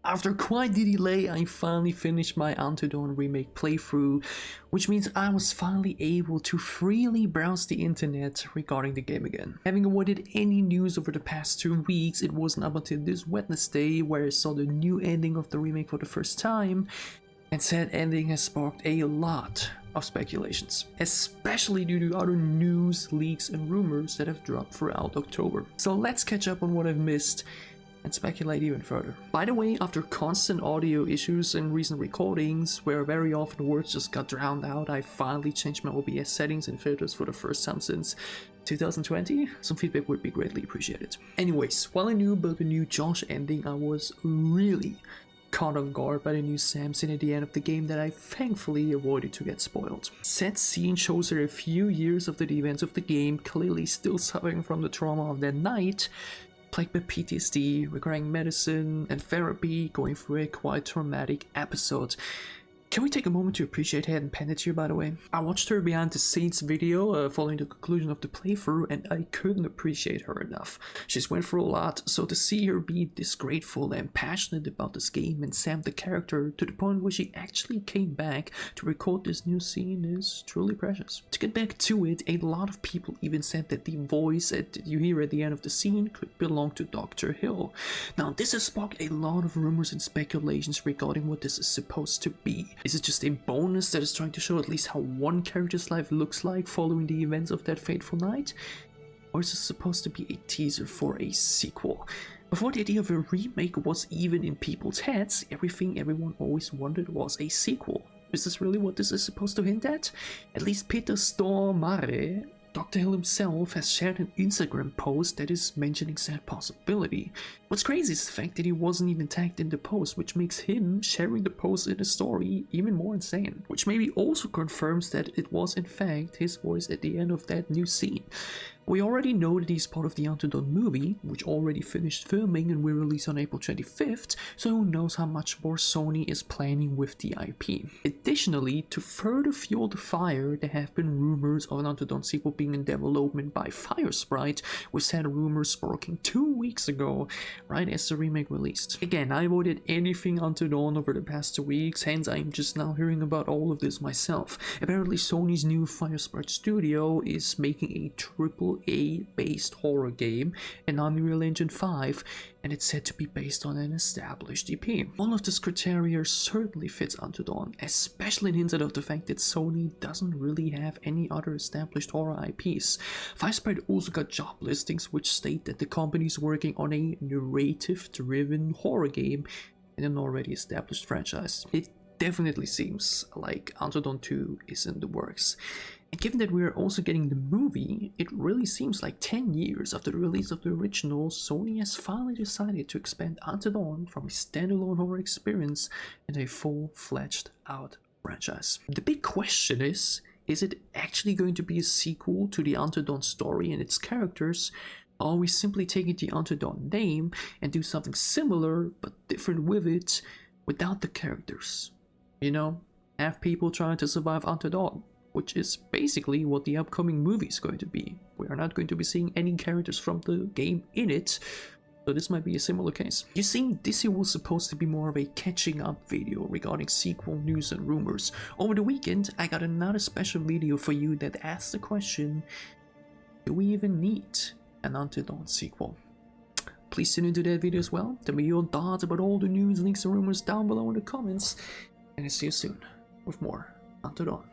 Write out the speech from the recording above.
After quite the delay, I finally finished my Until Dawn remake playthrough, which means I was finally able to freely browse the internet regarding the game again. Having avoided any news over the past 2 weeks, it wasn't up until this Wednesday where I saw the new ending of the remake for the first time, and said ending has sparked a lot of speculations, especially due to other news, leaks and rumors that have dropped throughout October. So let's catch up on what I've missed and speculate even further. By the way, after constant audio issues in recent recordings, where very often words just got drowned out, I finally changed my OBS settings and filters for the first time since 2020. Some feedback would be greatly appreciated. Anyways, while I knew about the new Josh ending, I was really caught off guard by the new Sam scene at the end of the game that I thankfully avoided to get spoiled. Said scene shows her a few years after the events of the game, clearly still suffering from the trauma of that night, plagued by PTSD, requiring medicine and therapy, going through a quite traumatic episode. Can we take a moment to appreciate Hayden Panettiere here, by the way? I watched her behind the scenes video following the conclusion of the playthrough, and I couldn't appreciate her enough. She's went through a lot, so to see her be this grateful and passionate about this game and Sam the character to the point where she actually came back to record this new scene is truly precious. To get back to it, a lot of people even said that the voice that you hear at the end of the scene could belong to Dr. Hill. Now, this has sparked a lot of rumors and speculations regarding what this is supposed to be. Is it just a bonus that is trying to show at least how one character's life looks like following the events of that fateful night? Or is this supposed to be a teaser for a sequel? Before the idea of a remake was even in people's heads, everything everyone always wondered was a sequel. Is this really what this is supposed to hint at? At least Peter Stormare, Dr. Hill himself, has shared an Instagram post that is mentioning said possibility. What's crazy is the fact that he wasn't even tagged in the post, which makes him sharing the post in the story even more insane. Which maybe also confirms that it was in fact his voice at the end of that new scene. We already know that he's part of the Until Dawn movie, which already finished filming and will release on April 25th, so who knows how much more Sony is planning with the IP. Additionally, to further fuel the fire, there have been rumors of an Until Dawn sequel being in development by Firesprite, with said rumors sparking 2 weeks ago, right as the remake released. Again, I avoided anything Until Dawn over the past 2 weeks, hence I'm just now hearing about all of this myself. Apparently Sony's new Firesprite studio is making a AAA based horror game in Unreal Engine 5, and it's said to be based on an established IP. All of this criteria certainly fits Until Dawn, especially in hindsight of the fact that Sony doesn't really have any other established horror IPs. Firesprite also got job listings which state that the company is working on a narrative-driven horror game in an already established franchise. It definitely seems like Until Dawn 2 is in the works. And given that we are also getting the movie, it really seems like 10 years after the release of the original, Sony has finally decided to expand Until Dawn from a standalone horror experience into a full-fledged out franchise. The big question is it actually going to be a sequel to the Until Dawn story and its characters, or are we simply taking the Until Dawn name and do something similar but different with it without the characters? You know, have people trying to survive Until Dawn, which is basically what the upcoming movie is going to be. We are not going to be seeing any characters from the game in it, so this might be a similar case. You see, this year was supposed to be more of a catching up video regarding sequel news and rumors. Over the weekend, I got another special video for you that asks the question, do we even need an Until Dawn sequel? Please tune into that video as well. Tell me your thoughts about all the news, leaks and rumors down below in the comments, and I'll see you soon with more Until Dawn.